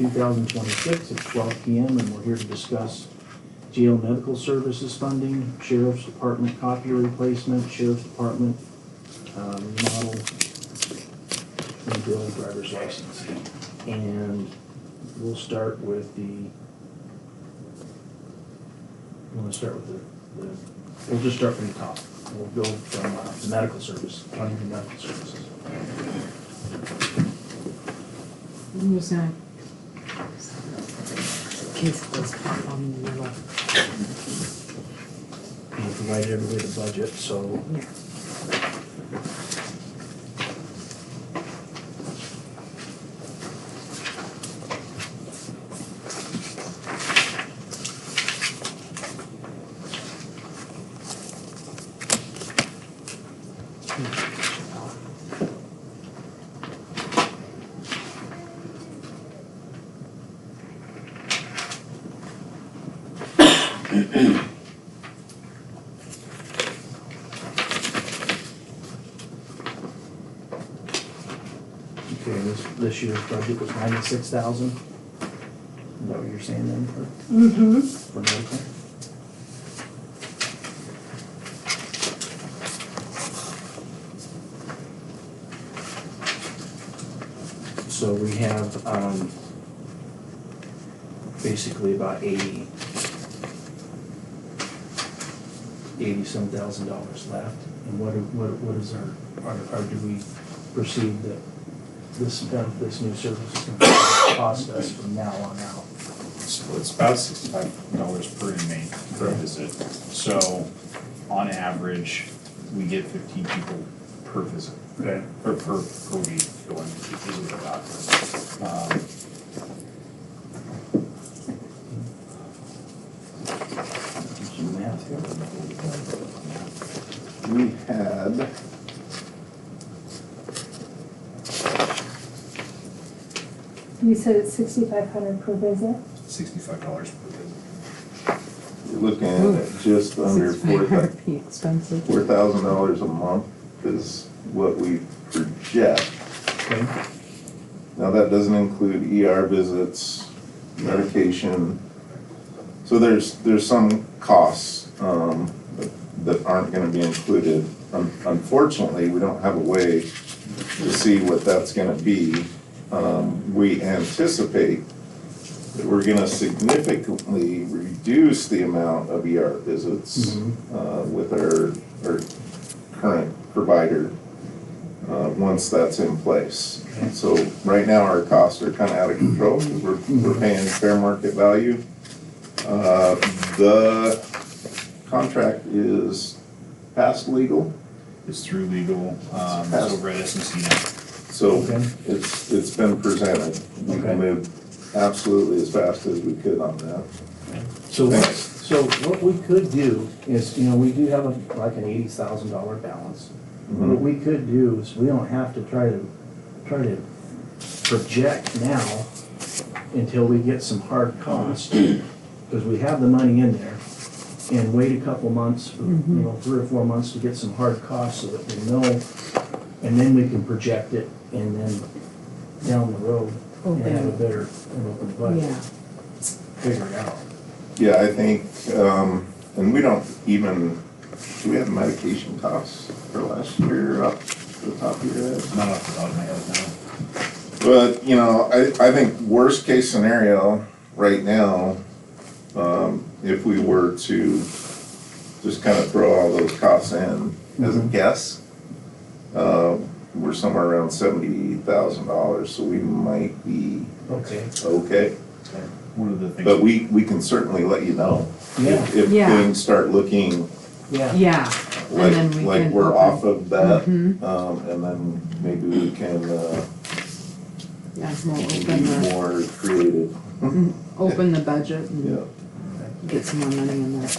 2026 at 12 p.m. and we're here to discuss jail medical services funding, Sheriff's Department copier replacement, Sheriff's Department remodel, and billing driver's license. And we'll start with we'll just start from the top. We'll go from the medical service, funding the medical services. I'm just gonna, in case it does pop on in the middle. We provided everybody the budget, so. Yeah. Okay, this year's budget was 96,000. Is that what you're saying then for medical? So we have basically about $80-some thousand left. And what is our do we perceive that this new service is going to cost us from now on out? So it's about $65 per inmate per visit. So on average, we get 15 people per visit. Okay. Or per week going to visit the doctor. Some math here. We had, You said it's 6,500 per visit? $65 per visit. you're looking at just under Be expensive. $4,000 a month is what we project. Okay. Now, that doesn't include ER visits, medication. So there's some costs that aren't gonna be included. Unfortunately, we don't have a way to see what that's gonna be. We anticipate that we're gonna significantly reduce the amount of ER visits with our current provider once that's in place. So right now, our costs are kind of out of control because we're paying fair market value. The contract is past legal, It's through legal, it's over at SNC now. so Okay. it's been presented. We Okay. moved absolutely as fast as we could on that. So what we could do is, we do have like an $80,000 balance. What we could do is, we don't have to try to project now until we get some hard costs, because we have the money in there, and wait a couple months, 3 or 4 months to get some hard costs so that we know, and then we can project it, and then down the road, and have a better, open budget, Yeah. figure it out. Yeah, I think, and we don't even, do we have medication costs for last year up to the top of your head? Not off the top of my head now. But, I think worst case scenario right now, if we were to just kind of throw all those costs in as a guess, we're somewhere around $70,000, so we might be Okay. okay. One of the things. But we can certainly let you know Yeah. if Yeah. things start looking Yeah. Yeah. And then we like can we're open- off of that, Mhm. and then maybe we can Yeah, we'll be open the, more creative. open the budget and Yeah. get some more money in there.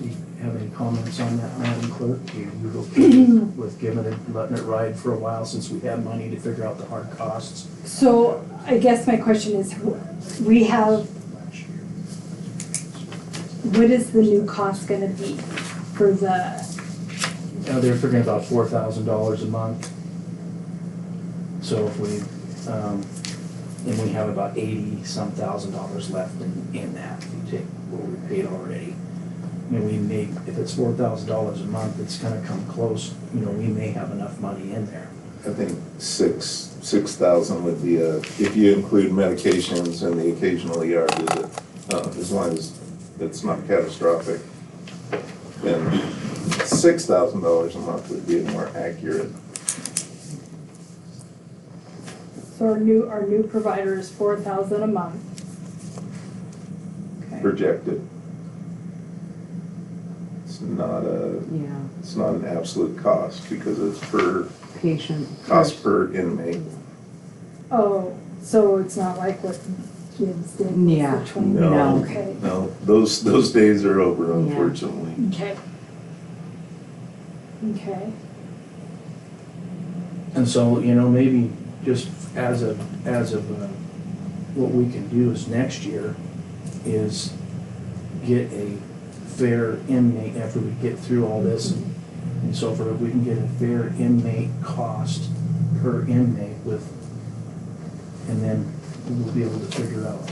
You have any comments on that, Madam Clerk? You okay with giving it, letting it ride for a while since we have money to figure out the hard costs? So I guess my question is, we have, what is the new cost gonna be for the, They're figuring about $4,000 a month. So if we, And we have about 80-some thousand dollars left in that, if you take what we paid already. You know, we may, if it's $4,000 a month, it's gonna come close, you know, we may have enough money in there. I think 6,000 would be if you include medications and the occasional ER visit, as long as it's not catastrophic, then $6,000 a month would be more accurate. So our new provider is 4,000 a month. Okay. Projected. It's not Yeah, it's not an absolute cost because it's per patient. cost per inmate. Oh, so it's not like what kids did with Yeah. the 20? No. Okay. No, those days are over, Yeah. unfortunately. Okay. Okay. And so, you know, maybe just as of, what we can do is next year is get a fair inmate after we get through all this and so forth, if we can get a fair inmate cost per inmate with, and then we'll be able to figure out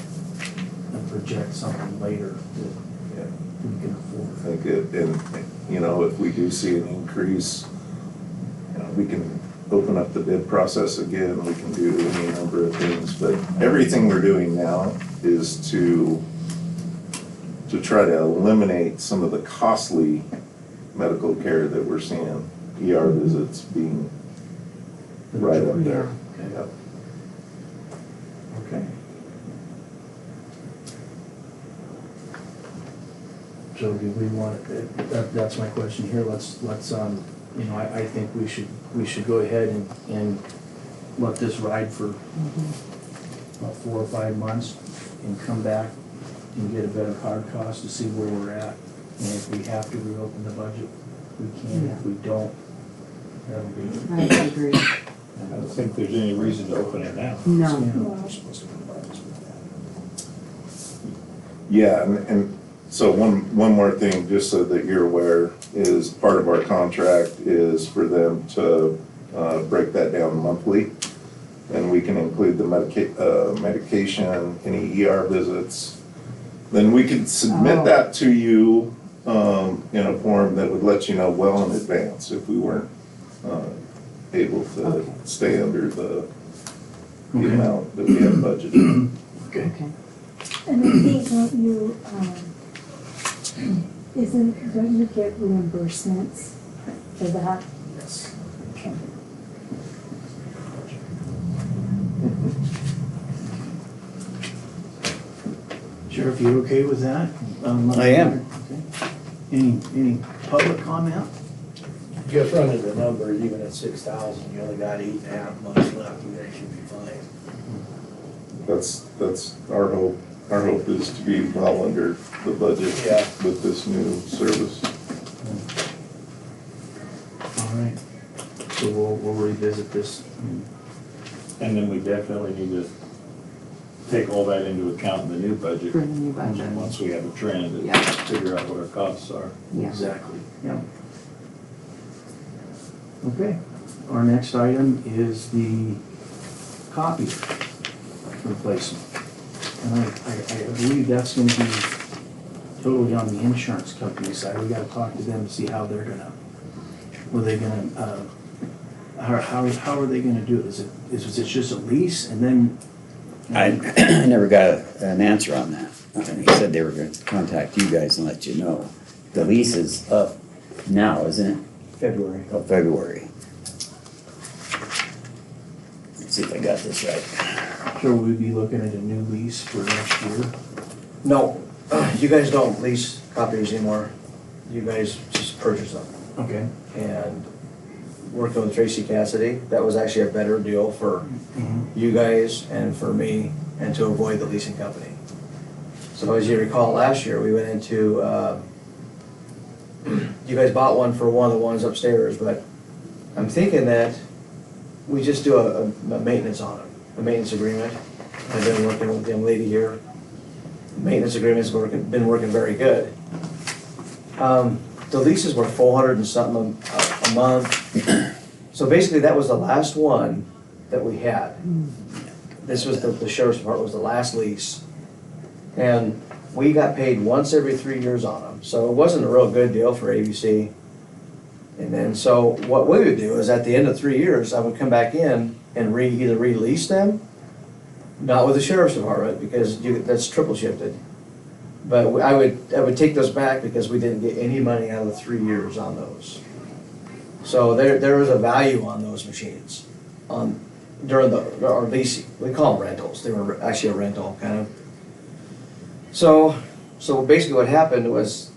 and project something later that Yeah. we can I afford. think and, you know, if we do see an increase, you know, we can open up the bid process again, we can do any number of things, but everything we're doing now is to try to eliminate some of the costly medical care that we're seeing, ER visits being right up there. Yep. Okay. So do we want, that's my question here, let's, you know, I think we should go ahead and let this ride for about 4 or 5 months and come back and get a better hard cost to see where we're at. And if we have to reopen the budget, we can, if we don't, that'll be. I agree. I don't think there's any reason to open it now. No. Well, Yeah, and so one more thing, just so that you're aware, is part of our contract is for them to break that down monthly. And we can include the medication, any ER visits. Then we could submit that to you in a form that would let you know well in advance if we weren't able to Okay. stay under the Okay. amount that we have budgeted. Okay. Okay. And I think, don't you get reimbursements for that? Yes. Okay. Sheriff, you okay with that? I am. Okay. Any public comment? Just running the number, even at 6,000, you only got 8.5 months left, you guys should be fine. That's our hope. Our hope is to be well under the budget Yeah. with this new service. All right. So we'll revisit this. And then we definitely need to take all that into account in the new budget. For the new budget. Once we have a trend and Yeah. figure out what our costs are. Yeah. Exactly, yeah. Okay, our next item is the copier replacement. And I believe that's gonna be totally on the insurance company side. We gotta talk to them to see how they're gonna, how are they gonna do it? Is it just a lease and then? I never got an answer on that. He said they were gonna contact you guys and let you know. The lease is up now, isn't it? February. Till February. Let's see if I got this right. So will we be looking at a new lease for next year? No, you guys don't lease copies anymore. You guys just purchase them. Okay. And working with Tracy Cassidy, that was actually a better deal for Mhm. you guys and for me, and to avoid the leasing company. So as you recall, last year, we went into, you guys bought one for one of the ones upstairs, but I'm thinking that we just do a maintenance on them, a maintenance agreement. I've been working with the young lady here. Maintenance agreement's been working very good. The leases were 400 and something a month. So basically, that was the last one that we had. This was the sheriff's department was the last lease. And we got paid once every 3 years on them, so it wasn't a real good deal for ABC. And then, so what we would do is at the end of 3 years, I would come back in and either release them, not with the sheriff's department, because that's triple shifted. But I would take those back because we didn't get any money out of the 3 years on those. So there was a value on those machines, during our leasing, we call them rentals, they were actually a rental, kind of. So basically what happened was,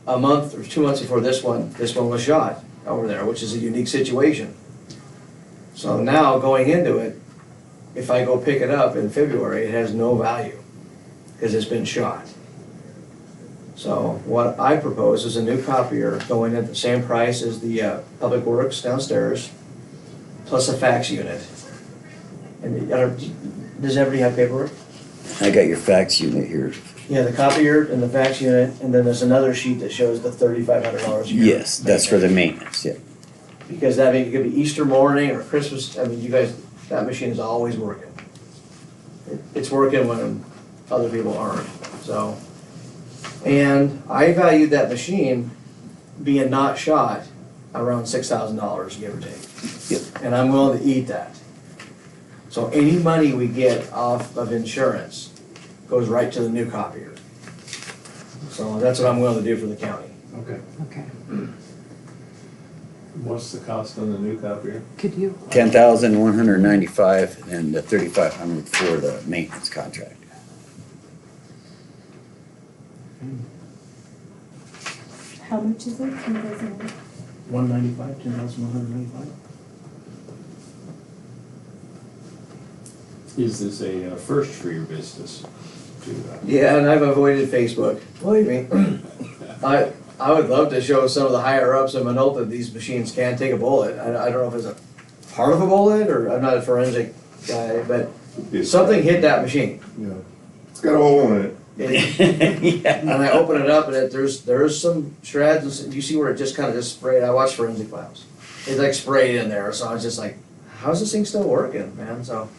a month or 2 months before this one was shot over there, which is a unique situation. So now, going into it, if I go pick it up in February, it has no value, because it's been shot. So what I propose is a new copier going at the same price as the Public Works downstairs, plus a fax unit. And does everybody have paperwork? I got your fax unit here. Yeah, the copier and the fax unit, and then there's another sheet that shows the $3,500 a year. Yes, that's for the maintenance, yeah. Because that means it could be Easter morning or Christmas, I mean, you guys, that machine is always working. It's working when other people aren't, so. And I valued that machine being not shot around $6,000, give or take. Yep. And I'm willing to eat that. So any money we get off of insurance goes right to the new copier. So that's what I'm willing to do for the county. Okay. Okay. What's the cost on the new copier? Could you? 10,195 and 3,500 for the maintenance contract. How much is it? 10,000? 195, 10,195. Is this a first for your business? Yeah, and I've avoided Facebook, believe me. I would love to show some of the higher ups in Minolta these machines can take a bullet. I don't know if it's a part of a bullet, or I'm not a forensic guy, but something hit that machine. Yeah. It's got a hole in it. Yeah. And I open it up, and there's some shreds, and you see where it just kind of just sprayed. I watched Forensic Files. It like sprayed in there, so I was just like, how's this thing still working, man? So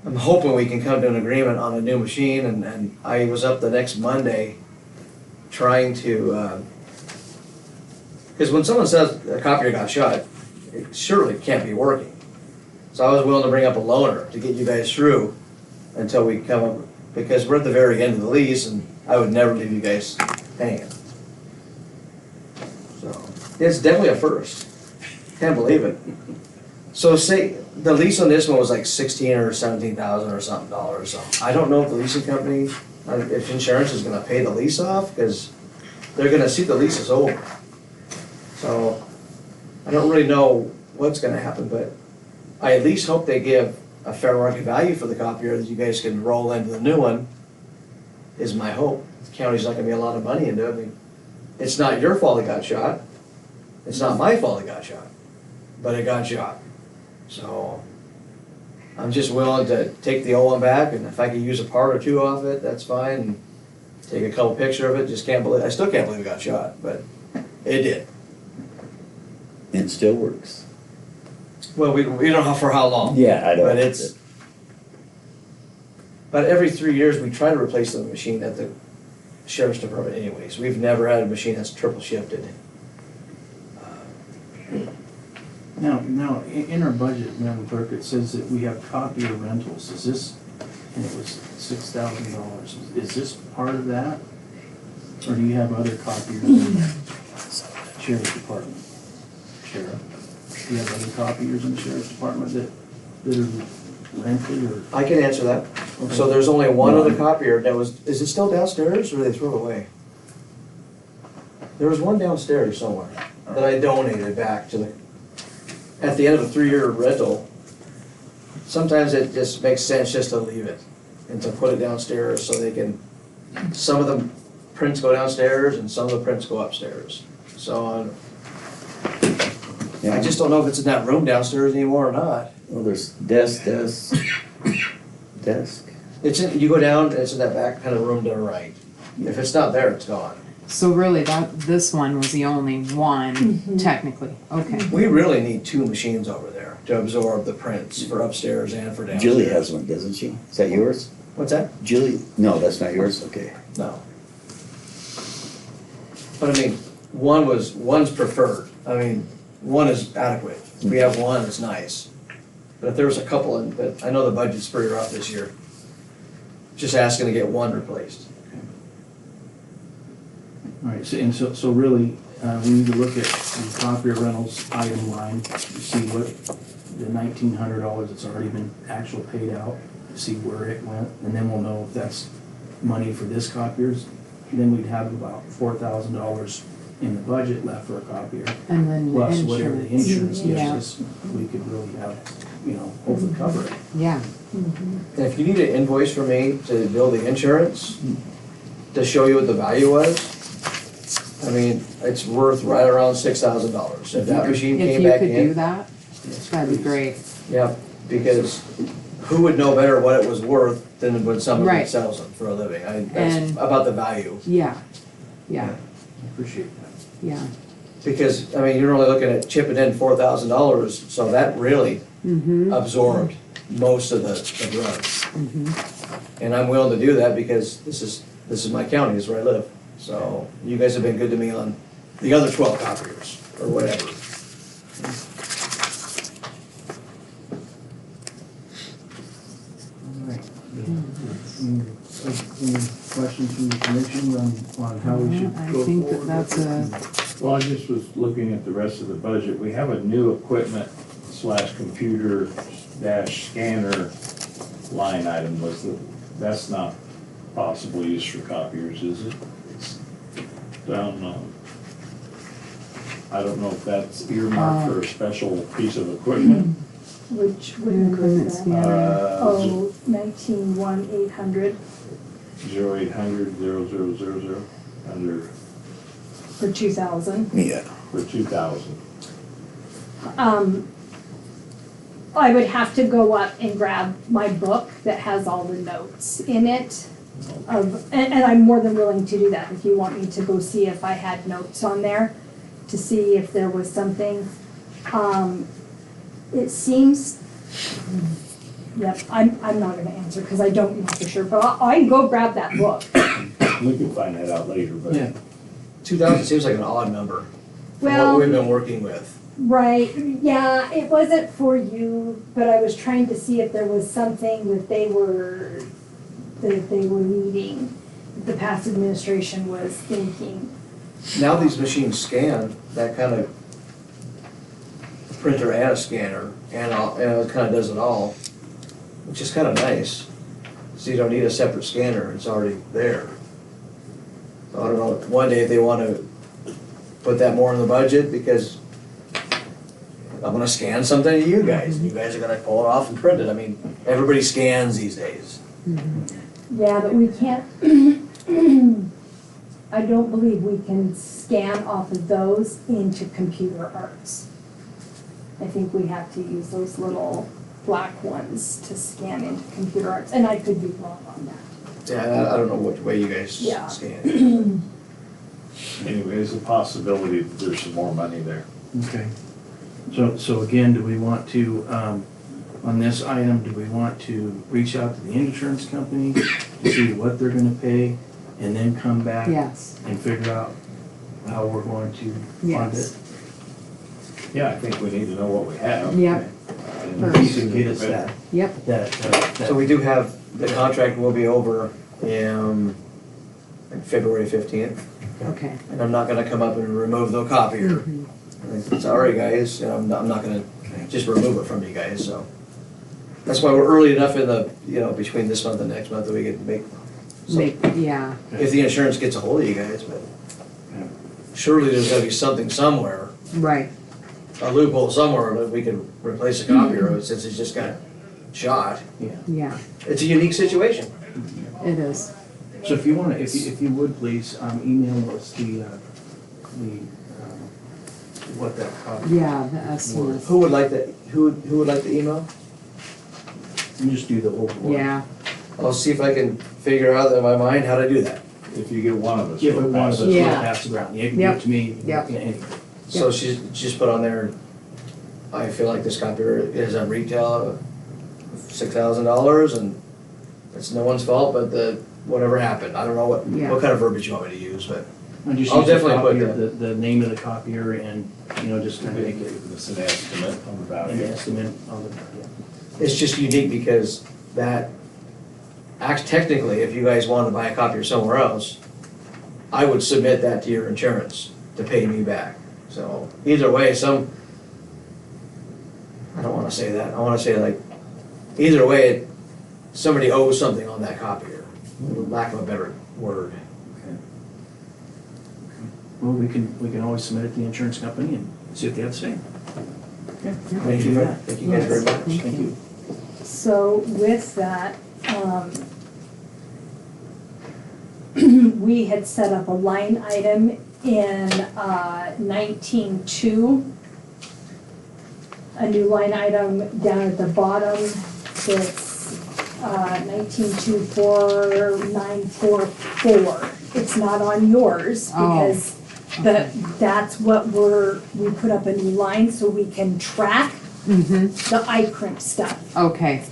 I'm hoping we can come to an agreement on a new machine, and I was up the next Monday trying to, because when someone says a copier got shot, it surely can't be working. So I was willing to bring up a loaner to get you guys through until we come up, because we're at the very end of the lease, and I would never leave you guys hanging. So, it's definitely a first. Can't believe it. So say, the lease on this one was like 16 or 17,000 or something dollars, so I don't know if the leasing company, if insurance is gonna pay the lease off, because they're gonna see the lease is over. So, I don't really know what's gonna happen, but I at least hope they give a fair market value for the copier that you guys can roll into the new one, is my hope. The county's not gonna be a lot of money into it. I mean, it's not your fault it got shot. It's not my fault it got shot, but it got shot. So, I'm just willing to take the old one back, and if I could use a part or two off it, that's fine, and take a couple pictures of it. Just can't believe, I still can't believe it got shot, but it did. It still works. Well, we don't know for how long. Yeah, I don't. But it's, but every 3 years, we try to replace the machine at the sheriff's department anyways. We've never had a machine that's triple shifted. Now, in our budget, Madam Clerk, it says that we have copier rentals. Is this, and it was $6,000. Is this part of that? Or do you have other copiers in the sheriff's department? Sheriff? Do you have other copiers in the sheriff's department that are rented or? I can answer that. So there's only one other copier that was, is it still downstairs, or did they throw it away? There was one downstairs somewhere that I donated back to the, at the end of a 3-year rental. Sometimes it just makes sense just to leave it and to put it downstairs so they can, some of the prints go downstairs and some of the prints go upstairs. So I just don't know if it's in that room downstairs anymore or not. Well, there's desk. It's in, you go down, it's in that back kind of room to the right. If it's not there, it's gone. So really, this one was the only one, Mhm. technically, okay. We really need two machines over there to absorb the prints for upstairs and for downstairs. Julie has one, doesn't she? Is that yours? What's that? Julie, no, that's not yours, okay. No. But I mean, one's preferred. I mean, one is adequate. If we have one, it's nice. But if there was a couple, but I know the budget's pretty rough this year. Just asking to get one replaced. All right, so really, we need to look at the copier rentals item line, to see what the $1,900 that's already been actual paid out, see where it went, and then we'll know if that's money for this copiers. Then we'd have about $4,000 in the budget left for a copier, And then the plus whatever the insurance gives Yeah. us, we could really have, hopefully cover it. Yeah, And if you need an invoice from me to bill the insurance, to show you what the value was, I mean, it's worth right around $6,000. If that machine if came you back could do in, that, that'd be great. yeah, because who would know better what it was worth than when somebody Right. sells them for a living? That's And- about the value. Yeah, yeah, I appreciate that. yeah. Because, I mean, you're only looking at chipping in $4,000, so that really Mm-hmm, absorbed most of the runs. And I'm willing to do that because this is my county, this is where I live. So you guys have been good to me on the other 12 copiers, or whatever. All right. Any questions from the commission on how we should I go think that forward? that's Well, I just was looking at the rest of the budget. We have a new equipment / computer dash scanner line item. That's not possible use for copiers, is it? It's down, I don't know if that's earmarked for a special piece of equipment. Which would include that. Uh, Oh, 19-1-800 0800 under, for 2,000. Yeah. for 2,000. I would have to go up and grab my book that has all the notes in it. And I'm more than willing to do that if you want me to go see if I had notes on there, to see if there was something. It seems, yep, I'm not gonna answer because I don't know for sure, but I can go grab that book. We can find that out later, but. Yeah. 2,000 seems like an odd number for what Well, we've been working with. right, yeah, it wasn't for you, but I was trying to see if there was something that they were needing, the past administration was thinking. Now these machines scan that kind of printer and a scanner, and it kind of does it all, which is kind of nice. So you don't need a separate scanner, it's already there. So I don't know, one day if they want to put that more in the budget, because I'm gonna scan something to you guys, and you guys are gonna pull it off and print it. I mean, everybody scans these days. Yeah, but we can't, I don't believe we can scan off of those into computer arts. I think we have to use those little black ones to scan into computer arts, and I could be wrong on that. Yeah, I don't know which way you guys Yeah. scan. Anyway, there's a possibility that there's some more money there. Okay. So again, do we want to, on this item, do we want to reach out to the insurance company to see what they're gonna pay and then come back Yes, and figure out how we're going to fund Yes. it? Yeah, I think we need to know what we have. Yep. And If you can get us that, yep, that. So we do have, the contract will be over in like February 15th. okay. And I'm not gonna come up and remove the copier. Sorry, guys, and I'm not gonna just remove it from you guys, so. That's why we're early enough in the, between this month and next month that we can make, Yeah, if the insurance gets a hold of you guys, but surely there's gotta be something somewhere, right, a loophole somewhere that we can replace a copier since it's just got shot. yeah, It's a unique situation. it is. So if you wanna, if you would please, email us the, what that copy. Yeah, the estimate, Who would like that, who would like the email? You just do the whole board. yeah, I'll see if I can figure out in my mind how to do that. if you get one of us. Give it we'll one of pass us, it. we'll Yeah. pass it around. You can give Yep. it to me, Yep. anyway. So she's just put on there, I feel like this copier is on retail of $6,000 and it's no one's fault, but whatever happened, I don't know Yeah. what kind of verbiage you want me to use, but And just I'll use the definitely put copier, the name of the copier and, just kind of make it It's an estimate on the an value. estimate on the, it's just unique because technically, if you guys wanted to buy a copier somewhere else, I would submit that to your insurance to pay me back. So either way, I don't wanna say that, I wanna say like, either way, somebody owes something on that copier, lack of a better word. well, we can always submit it to the insurance company and see what they have to say. Thank you, thank you guys very much. Thank you. So with that, we had set up a line item in 19.2. A new line item down at the bottom, it's 19.24944. It's not on yours because that's what we put up a new line so we can track Mm-hmm, the iCrimp stuff. okay,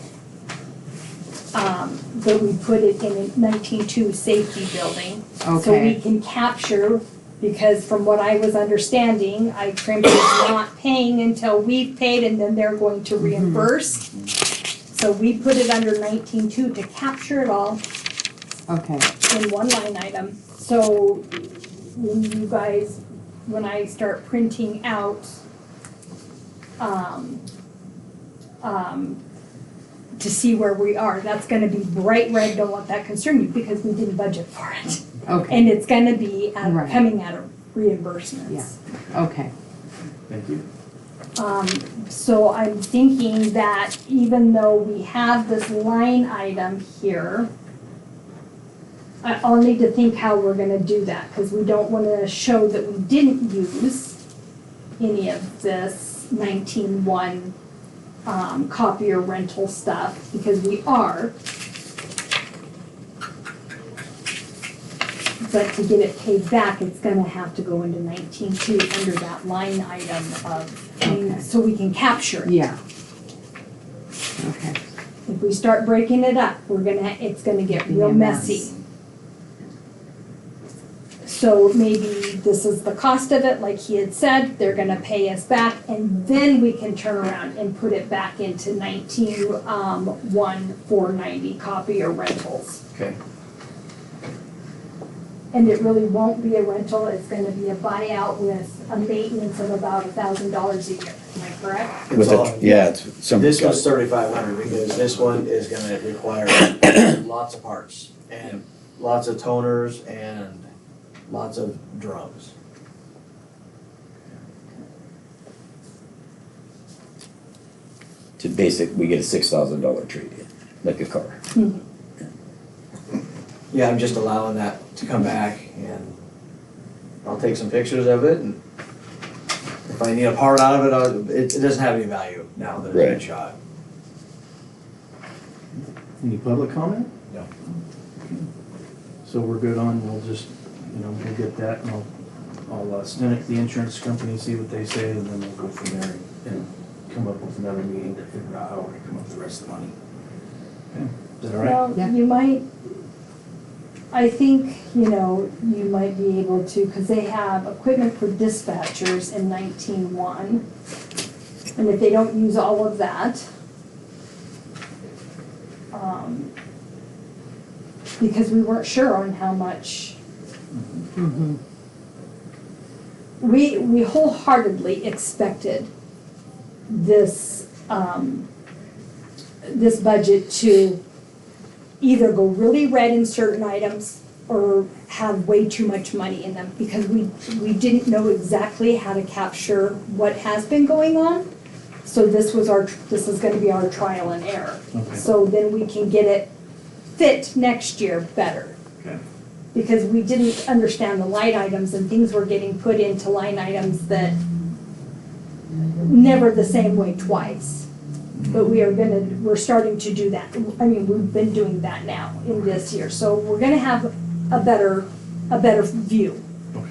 But we put it in a 19.2 safety building. So we okay, can capture, because from what I was understanding, iCrimp is not paying until we've paid and then they're going to reimburse. So we put it under 19.2 to capture it all okay, in one line item. So when I start printing out, to see where we are, that's gonna be bright red, don't let that concern you, because we didn't budget for it. okay, And it's gonna be Right. coming out of reimbursements. Yeah. okay. Thank you. So I'm thinking that even though we have this line item here, I'll need to think how we're gonna do that, because we don't wanna show that we didn't use any of this 19.1 copier rental stuff, because we are. But to get it paid back, it's gonna have to go into 19.2 under that line item so we can capture it. Yeah. Okay, If we start breaking it up, it's gonna get Be real a mess. messy. So maybe this is the cost of it, like he had said, they're gonna pay us back, and then we can turn around and put it back into 19.1,490 copier rentals. Okay. And it really won't be a rental, it's gonna be a buyout with a maintenance of about $1,000 a year, am I correct? With all. the, yeah, it's some. This was 3,500 because this one is gonna require lots of parts and lots of toners and lots of drums. To basic, we get a $6,000 trade-in, like a car. Yeah, I'm just allowing that to come back and I'll take some pictures of it and if I need a part out of it, it doesn't have any value now that it's been Right. shot. Any public comment? No. So we're good on, we'll just, we'll get that and I'll send it to the insurance company, see what they say, and then we'll go from there and come up with another meeting to figure out how we're gonna come up with the rest of the money. Okay, is that all right? Well, Yeah. you might, I think, you might be able to, because they have equipment for dispatchers in 19.1. And if they don't use all of that, because we weren't sure on how much. mm-hmm, We wholeheartedly expected this, this budget to either go really red in certain items or have way too much money in them, because we didn't know exactly how to capture what has been going on. So this is gonna be our trial and error. Okay. So then we can get it fit next year better. Okay. Because we didn't understand the line items and things were getting put into line items that never the same way twice. But we're starting to do that. I mean, we've been doing that now in this year. So we're gonna have a better view. Okay.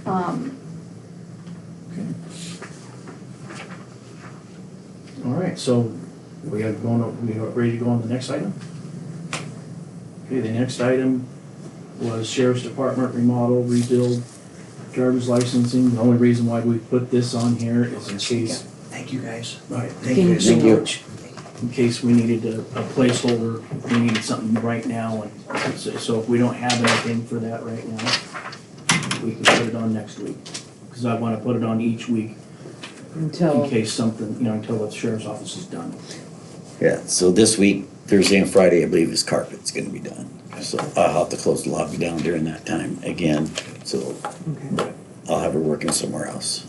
Um, Okay. All right, so we are ready to go on the next item? Okay, the next item was Sheriff's Department remodel, rebuild, driver's licensing. The only reason why we put this on here is in case, Thank you, guys. all right, Thank you guys so Thank you. much. in case we needed a placeholder, we needed something right now. And so if we don't have anything for that right now, we can put it on next week. Because I want to put it on each week Until, in case something, until the sheriff's office is done. Yeah, so this week, Thursday and Friday, I believe his carpet's gonna be done. So I'll have to close the lobby down during that time again, so okay, I'll have her working somewhere else.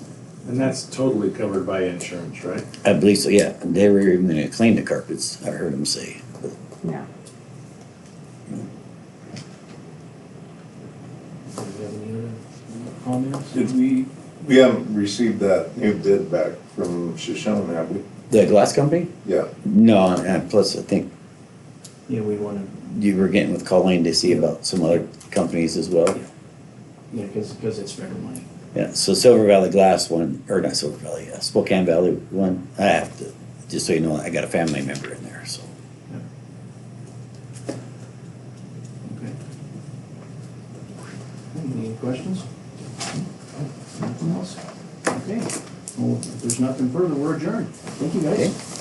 And that's totally covered by insurance, right? I believe so, yeah, they were even gonna clean the carpets, I heard him say. But yeah. Do you have any other comments? Did we haven't received that new bid back from Shoshone, have we? The glass company? Yeah, No, and plus I think Yeah, we want to, you were getting with Colleen to see about some other companies as well. because it's federal money. Yeah, so Silver Valley Glass one, or not Silver Valley, Spokane Valley one, I have to, just so you know, I got a family member in there, so. Okay. Any questions? Nothing else? Okay. Well, if there's nothing further, we're adjourned. Thank you, guys. Okay.